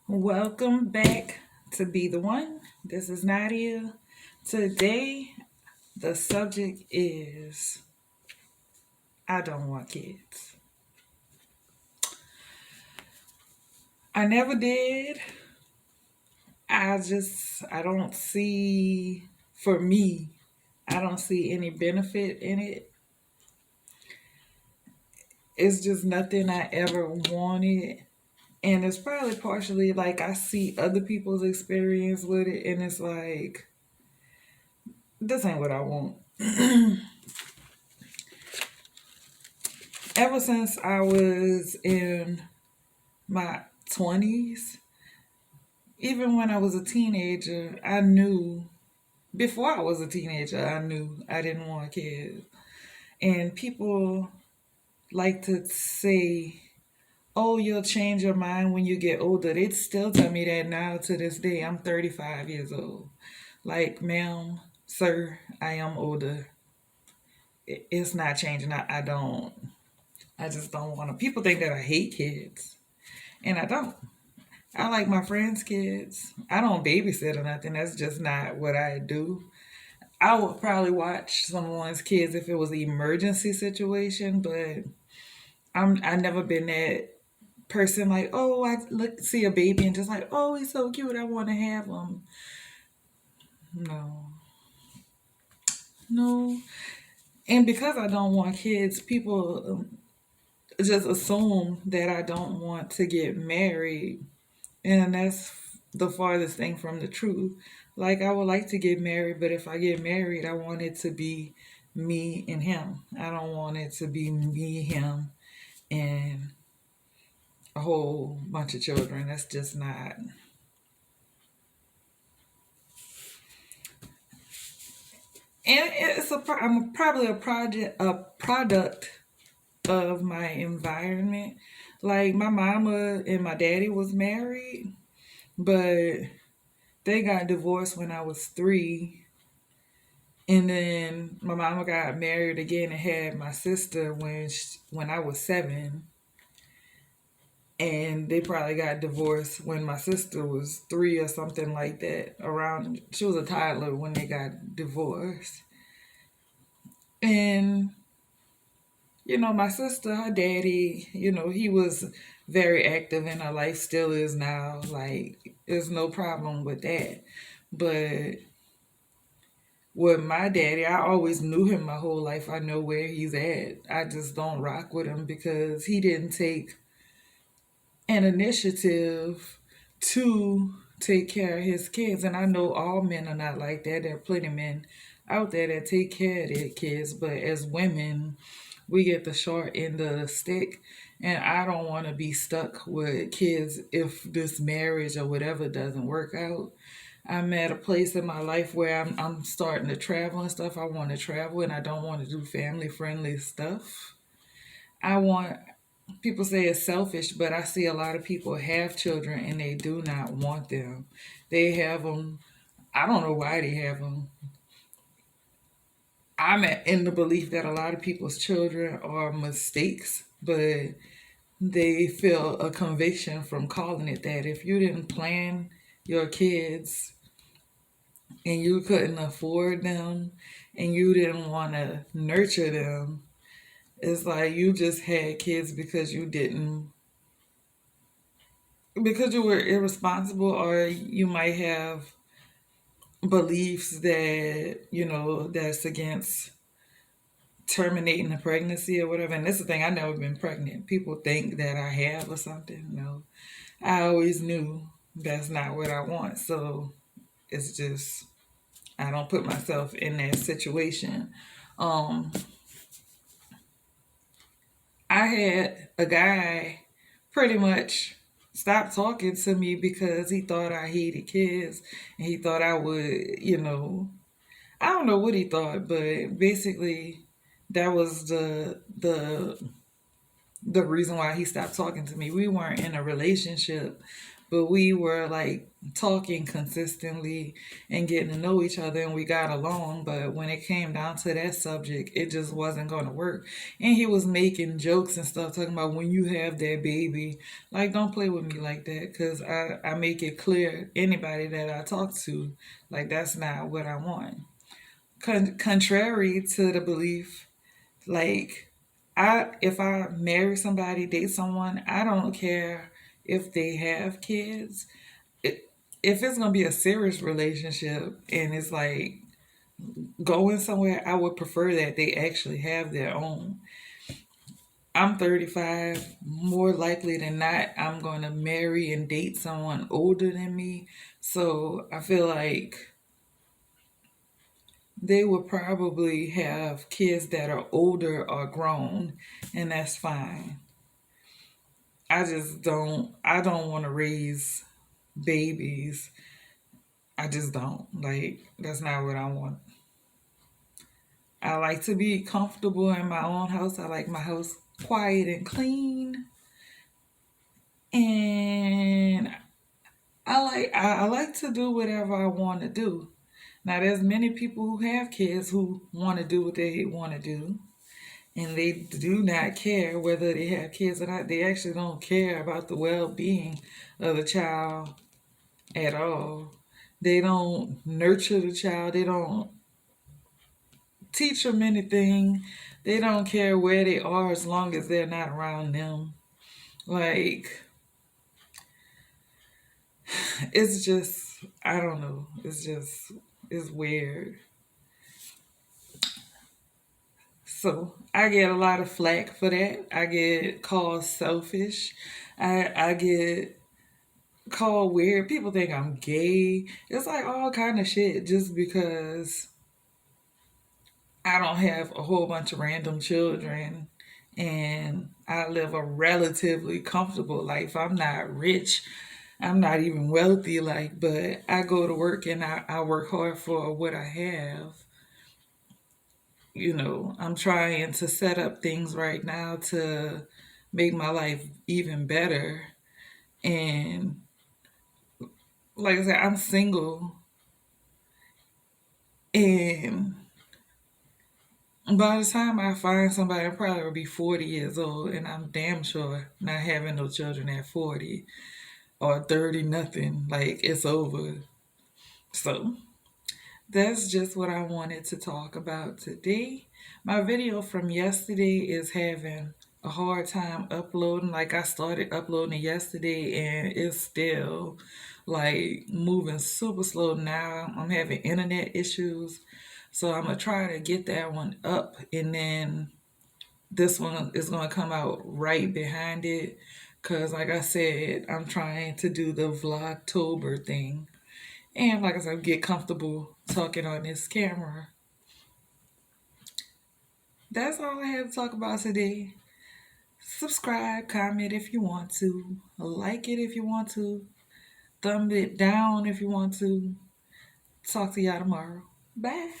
Welcome back to Be the One. This is Nadia. Today, the subject is I don't want kids. I never did. I don't see, for me, I don't see any benefit in it. It's just nothing I ever wanted. And it's probably partially like I see other people's experience with it, and it's like, this ain't what I want. Ever since I was in my 20s, even when I was a teenager, I knew, before I was a teenager, I knew I didn't want kids. And people like to say, oh, you'll change your mind when you get older. They still tell me that now to this day. I'm 35 years old. Like, ma'am, sir, I am older. It's not changing. I don't. I just don't want to. People think that I hate kids, and I don't. I like my friends' kids. I don't babysit or nothing. That's just not what I do. I would probably watch someone's kids if it was an emergency situation, but I never been that person like, oh, I look see a baby and just like, oh, he's so cute. I want to have him. No, no. And because I don't want kids, people just assume that I don't want to get married. And that's the farthest thing from the truth. Like, I would like to get married, but if I get married, I want it to be me and him. I don't want it to be me, him, and a whole bunch of children. That's just not. And I'm probably a product of my environment. Like, my mama and my daddy was married, but they got divorced when I was 3. And then my mama got married again and had my sister when I was 7. And they probably got divorced when my sister was 3 or something like that. Around, she was a toddler when they got divorced. And, my sister, her daddy, he was very active in her life, still is now. Like, there's no problem with that. But with my daddy, I always knew him my whole life. I know where he's at. I just don't rock with him because he didn't take an initiative to take care of his kids. And I know all men are not like that. There are plenty of men out there that take care of their kids. But as women, we get the short end of the stick. And I don't want to be stuck with kids if this marriage or whatever doesn't work out. I'm at a place in my life where I'm starting to travel and stuff. I want to travel and I don't want to do family friendly stuff. I want People say it's selfish, but I see a lot of people have children and they do not want them. They have them. I don't know why they have them. In the belief that a lot of people's children are mistakes, but they feel a conviction from calling it that. If you didn't plan your kids and you couldn't afford them and you didn't want to nurture them, it's like you just had kids because you were irresponsible, or you might have beliefs that that's against terminating a pregnancy or whatever. And that's the thing, I've never been pregnant. People think that I have or something. No, I always knew that's not what I want. So it's just, I don't put myself in that situation. um I had a guy pretty much stop talking to me because he thought I hated kids, and he thought I would, I don't know what he thought, but basically that was the reason why he stopped talking to me. We weren't in a relationship, but we were like talking consistently and getting to know each other, and we got along. But when it came down to that subject, it just wasn't going to work. And he was making jokes and stuff, talking about when you have that baby, like, don't play with me like that, because I make it clear, anybody that I talk to, like, that's not what I want. Contrary to the belief, like, if I marry somebody, date someone, I don't care if they have kids. It, if it's gonna be a serious relationship and it's like going somewhere, I would prefer that they actually have their own. I'm 35. More likely than not, I'm gonna marry and date someone older than me. So I feel like they will probably have kids that are older or grown, and that's fine. I don't want to raise babies. I just don't. Like, that's not what I want. I like to be comfortable in my own house. I like my house quiet and clean. And I like to do whatever I want to do. Now there's many people who have kids who want to do what they want to do, and they do not care whether they have kids or not. They actually don't care about the well-being of the child at all. They don't nurture the child. They don't teach them anything. They don't care where they are as long as they're not around them. Like, it's just, I don't know. It's weird. So I get a lot of flack for that. I get called selfish. I get called weird. People think I'm gay. It's like all kind of shit just because I don't have a whole bunch of random children and I live a relatively comfortable life. I'm not rich. I'm not even wealthy, like, but I go to work and I work hard for what I have. I'm trying to set up things right now to make my life even better. And like I said, I'm single, and by the time I find somebody, I probably will be 40 years old, and I'm damn sure not having no children at 40 or 30, nothing. Like, it's over. So, that's just what I wanted to talk about today. My video from yesterday is having a hard time uploading. Like, I started uploading it yesterday, and it's still like moving super slow now. I'm having internet issues. So I'm gonna try to get that one up, and then this one is gonna come out right behind it. Cause like I said, I'm trying to do the Vlogtober thing. And like I said, get comfortable talking on this camera. That's all I have to talk about today. Subscribe, comment if you want to, like it if you want to, thumb it down if you want to. Talk to y'all tomorrow. Bye.